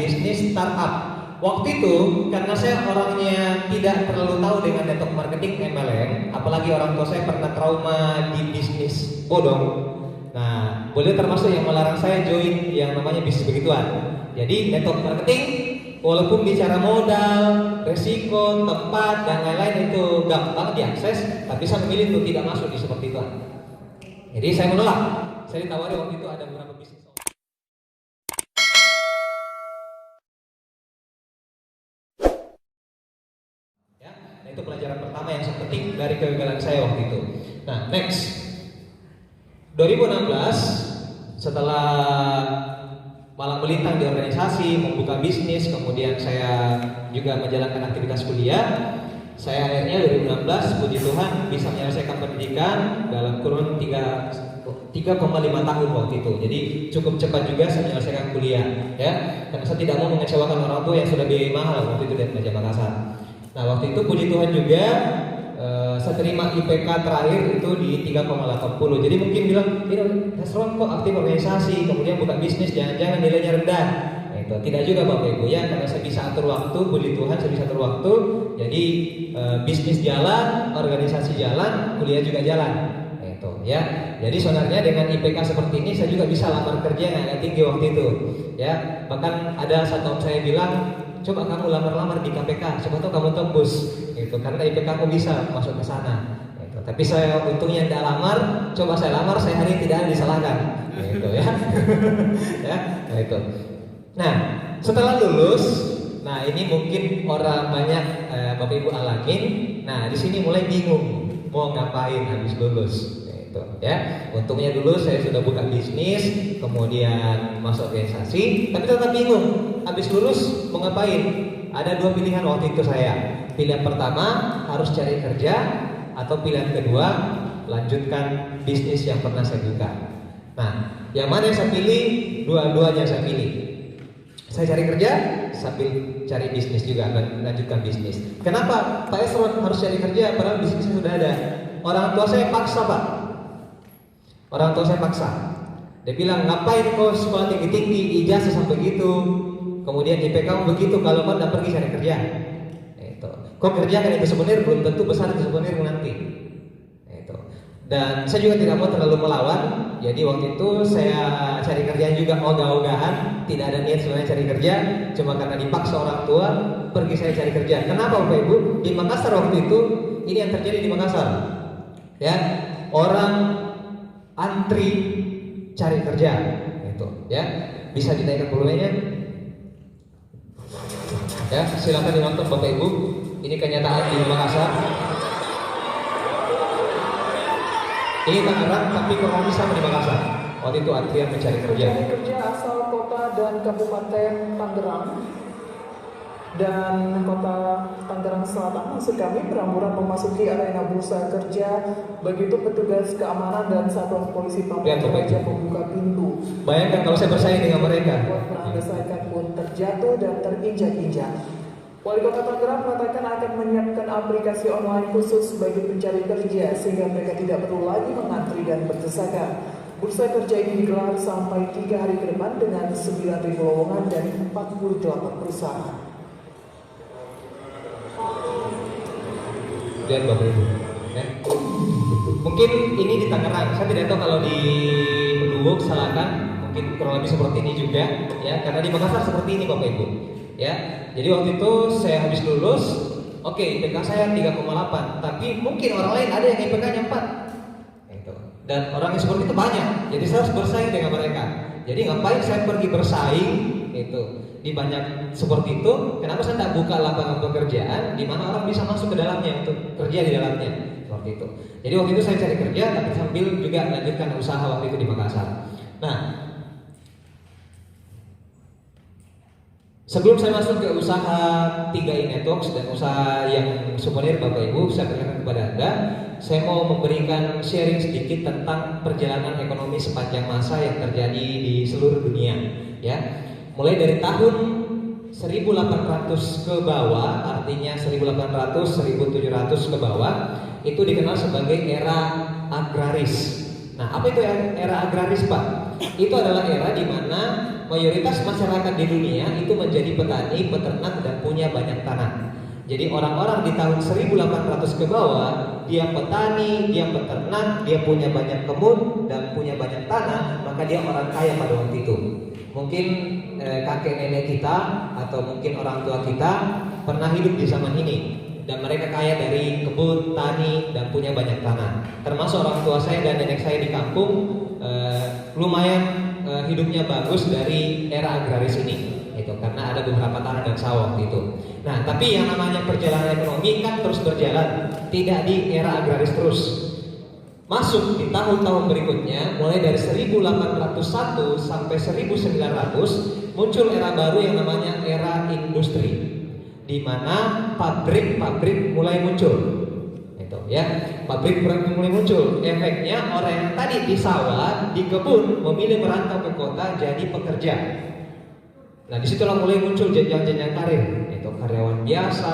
bisnis startup. Waktu itu karena saya orangnya tidak terlalu tahu dengan network marketing MLM, apalagi orang tua saya pernah trauma di bisnis bodong. Nah, beliau termasuk yang melarang saya join yang namanya bisnis begituan. Jadi network marketing walaupun bicara modal, resiko, tempat dan lain-lain itu gampang diakses, tapi saya memilih untuk tidak masuk di seperti itu. Jadi saya menolak. Saya ditawari waktu itu ada beberapa bisnis. Ya, nah itu pelajaran pertama yang saya petik dari kegagalan saya waktu itu. Nah, next 2016 setelah malang melintang di organisasi, membuka bisnis, kemudian saya juga menjalankan aktivitas kuliah. Saya akhirnya 2016 puji Tuhan bisa menyelesaikan pendidikan dalam kurun 3,5 tahun waktu itu. Jadi cukup cepat juga saya menyelesaikan kuliah, ya. Karena saya tidak mau mengecewakan orang tua yang sudah biaya mahal waktu itu dari Raja Makassar. Nah, waktu itu puji Tuhan juga saya terima IPK terakhir itu di 3,80. Jadi mungkin bilang, ini Hasron kok aktif organisasi, kemudian buka bisnis, jangan-jangan nilainya rendah. Itu tidak juga Bapak Ibu ya, karena saya bisa atur waktu, puji Tuhan saya bisa atur waktu. Jadi bisnis jalan, organisasi jalan, kuliah juga jalan. Itu ya. Jadi sebenarnya dengan IPK seperti ini saya juga bisa lamar kerja yang agak tinggi waktu itu. Ya, bahkan ada satu om saya bilang, coba kamu lamar-lamar di KPK, siapa tahu kamu tembus. Gitu, karena IPK kamu bisa masuk ke sana. Gitu. Tapi saya untungnya tidak lamar, coba saya lamar, saya hari ini tidak ada disalahkan. Gitu ya. Ya, nah itu. Nah, setelah lulus, nah ini mungkin orang banyak Bapak Ibu alamin. Nah, di sini mulai bingung mau ngapain habis lulus. Gitu, ya. Untungnya dulu saya sudah buka bisnis, kemudian masuk organisasi, tapi tetap bingung. Habis lulus mau ngapain? Ada dua pilihan waktu itu saya. Pilihan pertama harus cari kerja, atau pilihan kedua lanjutkan bisnis yang pernah saya buka. Nah, yang mana yang saya pilih? Dua-duanya saya pilih. Saya cari kerja sambil cari bisnis juga, lanjutkan bisnis. Kenapa Pak Esron harus cari kerja padahal bisnisnya sudah ada? Orang tua saya paksa Pak. Orang tua saya paksa. Dia bilang, ngapain kau sekolah tinggi-tinggi, ijazah sampai gitu, kemudian IPK kamu begitu, kalau kau tidak pergi cari kerja. Itu. Kau kerjakan itu sebenarnya belum tentu besar itu sebenarnya nanti. Itu. Dan saya juga tidak mau terlalu melawan. Jadi waktu itu saya cari kerjaan juga ogah-ogahan, tidak ada niat sebenarnya cari kerja, cuma karena dipaksa orang tua pergi saya cari kerja. Kenapa Bapak Ibu? Di Makassar waktu itu ini yang terjadi di Makassar. Ya, orang antri cari kerja, itu ya. Bisa dinaikkan volumenya. Ya, silakan ditonton Bapak Ibu. Ini kenyataan di Makassar. Ini Tangerang, tapi kurang lebih sama di Makassar. Waktu itu antrian mencari kerja. Mencari kerja asal kota dan kabupaten Tangerang dan kota Tangerang Selatan, maksud kami, berhamburan memasuki arena bursa kerja. Begitu petugas keamanan dan satuan polisi Pamung Praja membuka pintu. Bayangkan kalau saya bersaing dengan mereka. Perangkasaikan pun terjatuh dan terinjak-injak. Wali Kota Tangerang mengatakan akan menyiapkan aplikasi online khusus bagi pencari kerja sehingga mereka tidak perlu lagi mengantri dan berdesakan. Bursa kerja ini digelar sampai 3 hari ke depan dengan 9.000 lowongan dari 48 perusahaan. Lihat Bapak Ibu. Ya. Mungkin ini di Tangerang, saya tidak tahu kalau di Luwuk, Salakan, mungkin kurang lebih seperti ini juga, ya. Karena di Makassar seperti ini Bapak Ibu. Ya, jadi waktu itu saya habis lulus, oke, IPK saya 3,8, tapi mungkin orang lain ada yang IPK-nya 4. Gitu. Dan orang yang seperti itu banyak, jadi saya harus bersaing dengan mereka. Jadi ngapain saya pergi bersaing itu di banyak seperti itu? Kenapa saya tidak buka lapangan pekerjaan di mana orang bisa masuk ke dalamnya untuk kerja di dalamnya seperti itu? Jadi waktu itu saya cari kerja, tapi sambil juga lanjutkan usaha waktu itu di Makassar. Nah, sebelum saya masuk ke usaha 3i Networks dan usaha yang souvenir Bapak Ibu, saya perkenalkan kepada Anda, saya mau memberikan sharing sedikit tentang perjalanan ekonomi sepanjang masa yang terjadi di seluruh dunia. Ya, mulai dari tahun 1800 ke bawah, artinya 1800, 1700 ke bawah, itu dikenal sebagai era agraris. Nah, apa itu era agraris Pak? Itu adalah era di mana mayoritas masyarakat di dunia itu menjadi petani, peternak, dan punya banyak tanah. Jadi orang-orang di tahun 1800 ke bawah, dia petani, dia peternak, dia punya banyak kebun dan punya banyak tanah, maka dia orang kaya pada waktu itu. Mungkin kakek nenek kita atau mungkin orang tua kita pernah hidup di zaman ini dan mereka kaya dari kebun, tani, dan punya banyak tanah. Termasuk orang tua saya dan nenek saya di kampung lumayan hidupnya bagus dari era agraris ini. Itu karena ada beberapa tanah dan sawah waktu itu. Nah, tapi yang namanya perjalanan ekonomi kan terus berjalan, tidak di era agraris terus. Masuk di tahun-tahun berikutnya, mulai dari 1801 sampai 1900 muncul era baru yang namanya era industri, di mana pabrik-pabrik mulai muncul. Itu ya, pabrik mulai muncul. Efeknya orang yang tadi di sawah, di kebun memilih merantau ke kota jadi pekerja. Nah, disitulah mulai muncul jenjang-jenjang karir, itu karyawan biasa,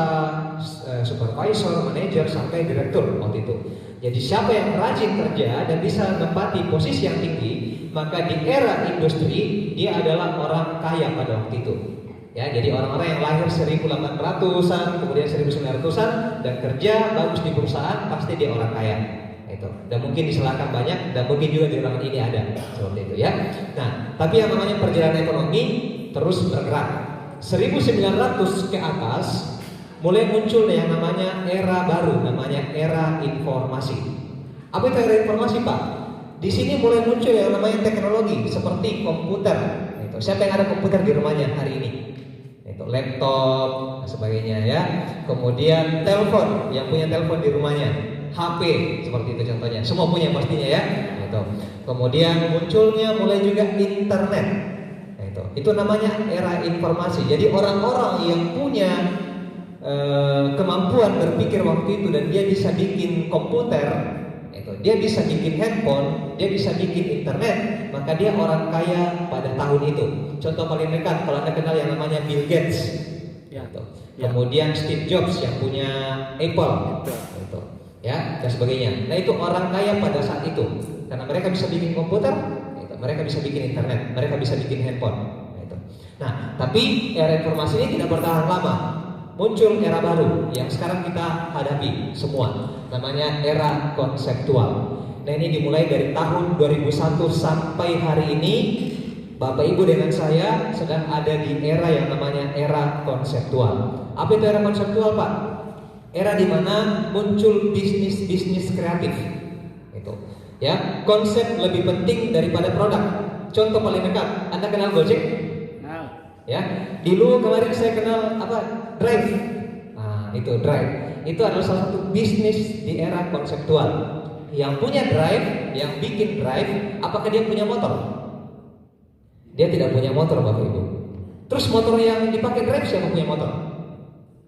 supervisor, manajer, sampai direktur waktu itu. Jadi siapa yang rajin kerja dan bisa menempati posisi yang tinggi, maka di era industri dia adalah orang kaya pada waktu itu. Ya, jadi orang-orang yang lahir 1800-an, kemudian 1900-an dan kerja bagus di perusahaan, pasti dia orang kaya. Itu. Dan mungkin diselahkan banyak, dan mungkin juga di ruangan ini ada seperti itu ya. Nah, tapi yang namanya perjalanan ekonomi terus bergerak. 1900 ke atas mulai muncul yang namanya era baru, namanya era informasi. Apa itu era informasi, Pak? Di sini mulai muncul yang namanya teknologi seperti komputer. Itu. Siapa yang ada komputer di rumahnya hari ini? Itu laptop dan sebagainya ya. Kemudian telepon, yang punya telepon di rumahnya, HP seperti itu contohnya. Semua punya pastinya ya. Itu. Kemudian munculnya mulai juga internet. Itu namanya era informasi. Jadi orang-orang yang punya kemampuan berpikir waktu itu dan dia bisa bikin komputer, dia bisa bikin handphone, dia bisa bikin internet, maka dia orang kaya pada tahun itu. Contoh paling dekat, kalau Anda kenal yang namanya Bill Gates, kemudian Steve Jobs yang punya Apple, ya, dan sebagainya. Nah, itu orang kaya pada saat itu karena mereka bisa bikin komputer, mereka bisa bikin internet, mereka bisa bikin handphone. Nah, tapi era informasi ini tidak bertahan lama. Muncul era baru yang sekarang kita hadapi semua, namanya era konseptual. Nah, ini dimulai dari tahun 2001 sampai hari ini. Bapak Ibu dengan saya sedang ada di era yang namanya era konseptual. Apa itu era konseptual, Pak? Era di mana muncul bisnis kreatif. Itu. Ya, konsep lebih penting daripada produk. Contoh paling dekat, Anda kenal Gojek? Ya, dulu kemarin saya kenal apa? Drive. Nah, itu Drive. Itu adalah salah satu bisnis di era konseptual. Yang punya Drive, yang bikin Drive, apakah dia punya motor? Dia tidak punya motor, Bapak Ibu. Terus motor yang dipakai Drive siapa punya motor?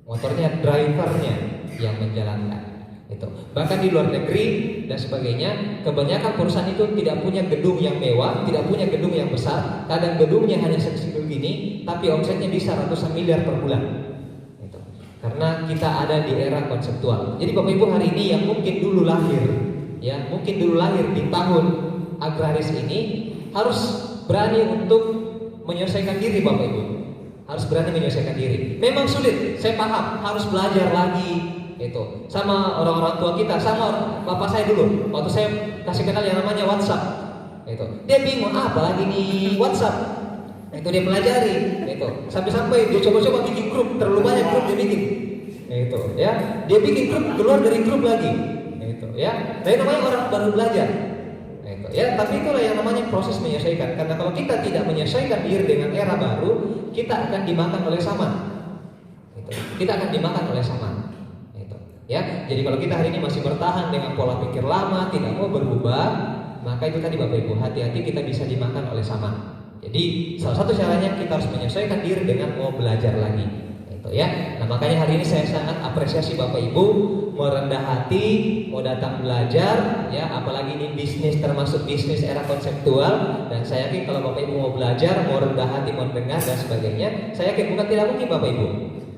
Motornya drivernya yang menjalankan. Itu. Bahkan di luar negeri dan sebagainya, kebanyakan perusahaan itu tidak punya gedung yang mewah, tidak punya gedung yang besar. Kadang gedungnya hanya sekecil begini, tapi omsetnya bisa ratusan miliar per bulan. Itu. Karena kita ada di era konseptual. Jadi Bapak Ibu hari ini yang mungkin dulu lahir, ya mungkin dulu lahir di tahun agraris ini, harus berani untuk menyelesaikan diri, Bapak Ibu. Harus berani menyelesaikan diri. Memang sulit, saya paham, harus belajar lagi. Itu sama orang-orang tua kita, sama bapak saya dulu waktu saya kasih kenal yang namanya WhatsApp. Itu dia bingung apa lagi nih WhatsApp. Itu dia pelajari. Itu sampai-sampai dia coba-coba bikin grup, terlalu banyak grup dia bikin. Itu ya, dia bikin grup, keluar dari grup lagi. Itu ya, dari namanya orang baru belajar. Itu ya, tapi itulah yang namanya proses menyesuaikan. Karena kalau kita tidak menyesuaikan diri dengan era baru, kita akan dimakan oleh zaman. Itu. Kita akan dimakan oleh zaman. Ya, jadi kalau kita hari ini masih bertahan dengan pola pikir lama, tidak mau berubah, maka itu tadi Bapak Ibu, hati-hati kita bisa dimakan oleh zaman. Jadi salah satu caranya kita harus menyesuaikan diri dengan mau belajar lagi. Itu ya. Nah, makanya hari ini saya sangat apresiasi Bapak Ibu mau rendah hati, mau datang belajar, ya, apalagi ini bisnis termasuk bisnis era konseptual. Dan saya yakin kalau Bapak Ibu mau belajar, mau rendah hati, mau dengar dan sebagainya, saya yakin bukan tidak mungkin Bapak Ibu.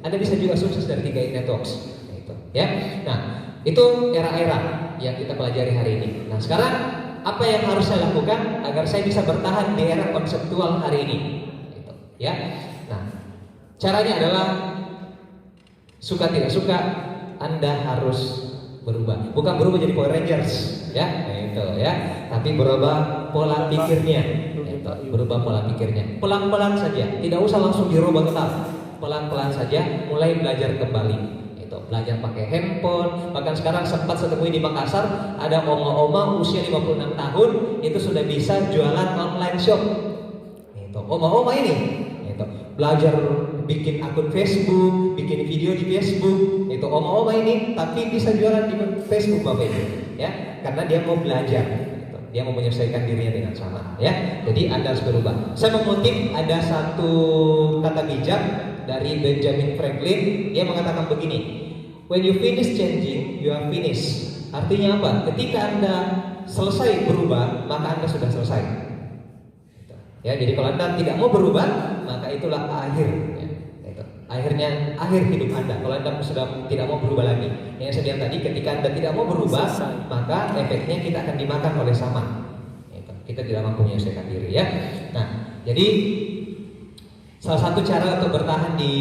Anda bisa juga sukses dari 3i Networks. Ya, nah itu era-era yang kita pelajari hari ini. Nah sekarang apa yang harus saya lakukan agar saya bisa bertahan di era konseptual hari ini? Gitu, ya. Nah, caranya adalah suka tidak suka Anda harus berubah. Bukan berubah jadi Power Rangers, ya, itu ya. Tapi berubah pola pikirnya. Gitu, berubah pola pikirnya. Pelan-pelan saja, tidak usah langsung dirubah total. Pelan-pelan saja, mulai belajar kembali. Belajar pakai handphone. Bahkan sekarang sempat saya temui di Makassar ada oma-oma usia 56 tahun itu sudah bisa jualan online shop. Oma-oma ini belajar bikin akun Facebook, bikin video di Facebook. Oma-oma ini tapi bisa jualan di Facebook Bapak Ibu, ya, karena dia mau belajar. Dia mau menyesuaikan dirinya dengan sama, ya. Jadi Anda harus berubah. Saya mengutip ada satu kata bijak dari Benjamin Franklin. Dia mengatakan begini, when you finish changing, you are finished. Artinya apa? Ketika Anda selesai berubah, maka Anda sudah selesai. Ya, jadi kalau Anda tidak mau berubah, maka itulah akhir. Ya. Akhirnya akhir hidup Anda. Kalau Anda sudah tidak mau berubah lagi. Yang saya bilang tadi, ketika Anda tidak mau berubah, maka efeknya kita akan dimakan oleh sama. Kita tidak mampu menyelesaikan diri, ya. Nah, jadi salah satu cara untuk bertahan di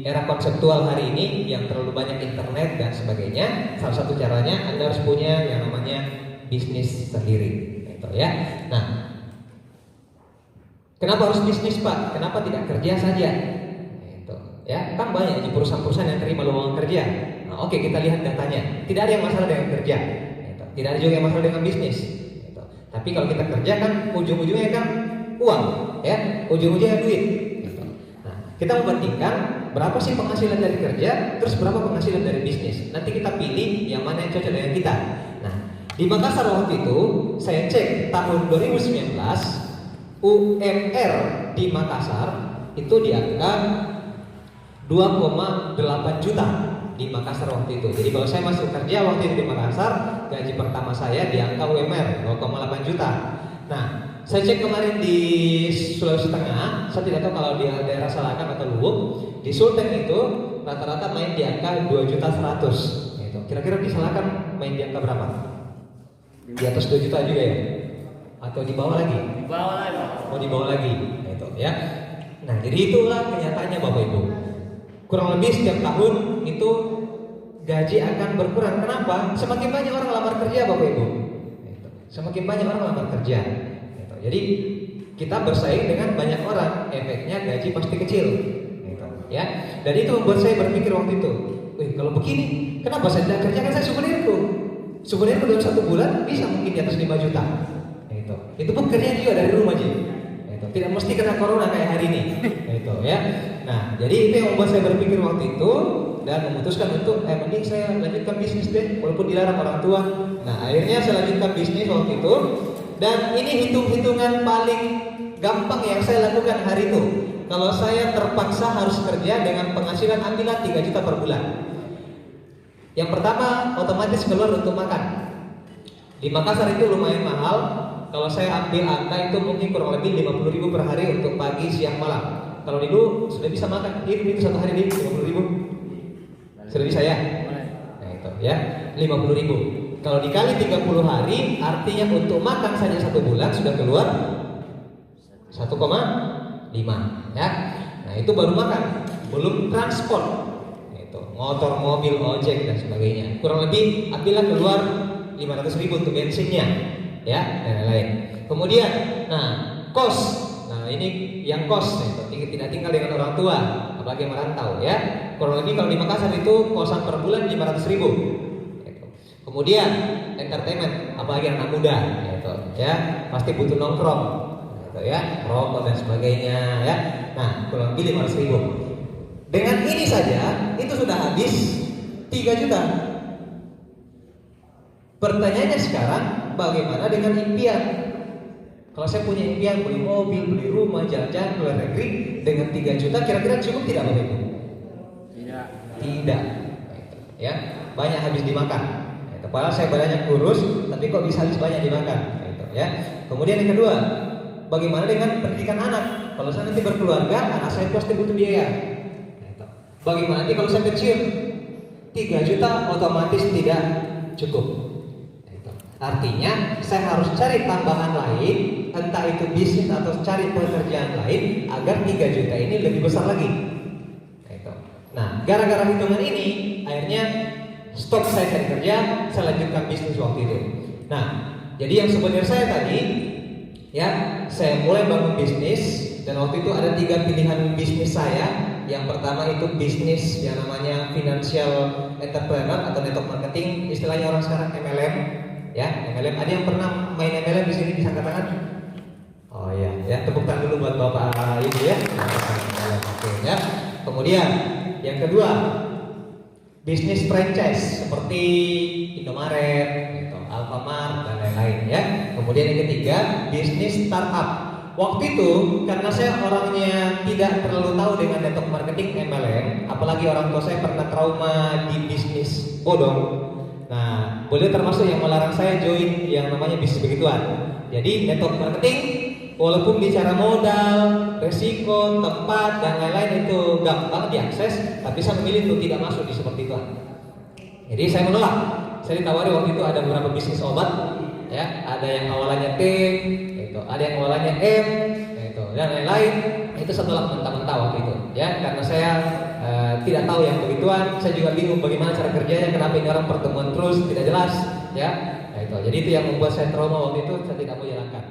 era konseptual hari ini yang terlalu banyak internet dan sebagainya, salah satu caranya Anda harus punya yang namanya bisnis sendiri, ya. Nah, kenapa harus bisnis, Pak? Kenapa tidak kerja saja? Ya, kan banyak di perusahaan-perusahaan yang terima lowongan kerja. Nah, oke, kita lihat datanya. Tidak ada yang masalah dengan kerja. Tidak ada juga yang masalah dengan bisnis. Tapi kalau kita kerja kan ujung-ujungnya kan uang, ya, ujung-ujungnya duit. Nah, kita membandingkan berapa sih penghasilan dari kerja, terus berapa penghasilan dari bisnis. Nanti kita pilih yang mana yang cocok dengan kita. Nah, di Makassar waktu itu saya cek tahun 2019 UMR di Makassar itu di angka 2,8 juta di Makassar waktu itu. Jadi kalau saya masuk kerja waktu itu di Makassar, gaji pertama saya di angka UMR 2,8 juta. Nah, saya cek kemarin di Sulawesi Tengah, saya tidak tahu kalau di daerah Salakan atau Luwuk, di Sulteng itu rata-rata main di angka 2.100.000. Gitu. Kira-kira di Salakan main di angka berapa? Di atas 2 juta juga ya? Atau di bawah lagi? Di bawah lagi. Oh, di bawah lagi. Gitu, ya. Nah, jadi itulah kenyataannya Bapak Ibu. Kurang lebih setiap tahun itu gaji akan berkurang. Kenapa? Semakin banyak orang lamar kerja Bapak Ibu. Semakin banyak orang lamar kerja. Jadi kita bersaing dengan banyak orang, efeknya gaji pasti kecil. Ya. Dan itu membuat saya berpikir waktu itu, kalau begini, kenapa saya tidak kerja? Kan saya souvenirku. Souvenirku dalam 1 bulan bisa mungkin di atas 5 juta. Itu pun kerja juga dari rumah aja. Tidak mesti kena corona kayak hari ini. Ya. Nah, jadi itu yang membuat saya berpikir waktu itu dan memutuskan untuk mending saya lanjutkan bisnis deh walaupun dilarang orang tua. Nah, akhirnya saya lanjutkan bisnis waktu itu dan ini hitung-hitungan paling gampang yang saya lakukan hari itu. Kalau saya terpaksa harus kerja dengan penghasilan ambilan 3 juta per bulan. Yang pertama, otomatis keluar untuk makan. Di Makassar itu lumayan mahal. Kalau saya ambil angka itu mungkin kurang lebih 50.000 per hari untuk pagi, siang, malam. Kalau dulu sudah bisa makan, itu satu hari nih 50.000. Sudah bisa ya? Nah itu ya, 50.000. Kalau dikali 30 hari, artinya untuk makan saja 1 bulan sudah keluar 1,5 ya. Nah itu baru makan, belum transport. Itu motor, mobil, ojek dan sebagainya. Kurang lebih ambillah keluar 500.000 untuk bensinnya, ya dan lain-lain. Kemudian, nah kos. Nah ini yang kos, tidak tinggal dengan orang tua, apalagi merantau ya. Kurang lebih kalau di Makassar itu kosan per bulan 500.000. Kemudian entertainment, apalagi anak muda, gitu, ya pasti butuh nongkrong, gitu, ya rokok dan sebagainya, ya. Nah kurang lebih 500.000. Dengan ini saja itu sudah habis 3 juta. Pertanyaannya sekarang, bagaimana dengan impian? Kalau saya punya impian beli mobil, beli rumah, jalan-jalan ke luar negeri dengan 3 juta, kira-kira cukup tidak Bapak Ibu? Tidak. Ya, banyak habis dimakan. Padahal saya badannya kurus, tapi kok bisa habis banyak dimakan? Ya. Kemudian yang kedua, bagaimana dengan pendidikan anak? Kalau saya nanti berkeluarga, anak saya pasti butuh biaya. Bagaimana nanti kalau saya pensiun? 3 juta otomatis tidak cukup. Artinya saya harus cari tambahan lain, entah itu bisnis atau cari pekerjaan lain agar 3 juta ini lebih besar lagi. Nah, gara-gara hitungan ini, akhirnya stop saya cari kerja, saya lanjutkan bisnis waktu itu. Nah, jadi yang sebenarnya saya tadi, ya, saya mulai bangun bisnis dan waktu itu ada 3 pilihan bisnis saya. Yang pertama itu bisnis yang namanya financial entrepreneur atau network marketing, istilahnya orang sekarang MLM. Ya, MLM. Ada yang pernah main MLM di sini, bisa angkat tangan? Oh iya, ya, tepuk tangan dulu buat Bapak ini ya. Oke, ya. Kemudian yang kedua, bisnis franchise seperti Indomaret, gitu, Alfamart dan lain-lain ya. Kemudian yang ketiga, bisnis startup. Waktu itu karena saya orangnya tidak terlalu tahu dengan network marketing MLM, apalagi orang tua saya pernah trauma di bisnis bodong. Nah, beliau termasuk yang melarang saya join yang namanya bisnis begituan. Jadi network marketing walaupun bicara modal, resiko, tempat dan lain-lain itu gampang diakses, tapi saya memilih untuk tidak masuk di seperti itu. Jadi saya menolak. Saya ditawari waktu itu ada beberapa bisnis obat, ya, ada yang awalannya T, itu, ada yang awalannya M, itu, dan lain-lain. Itu saya tolak mentah-mentah waktu itu, ya, karena saya tidak tahu yang begituan. Saya juga bingung bagaimana cara kerjanya, kenapa ini orang pertemuan terus tidak jelas, ya. Nah, itu. Jadi itu yang membuat saya trauma waktu itu, saya tidak mau jalankan.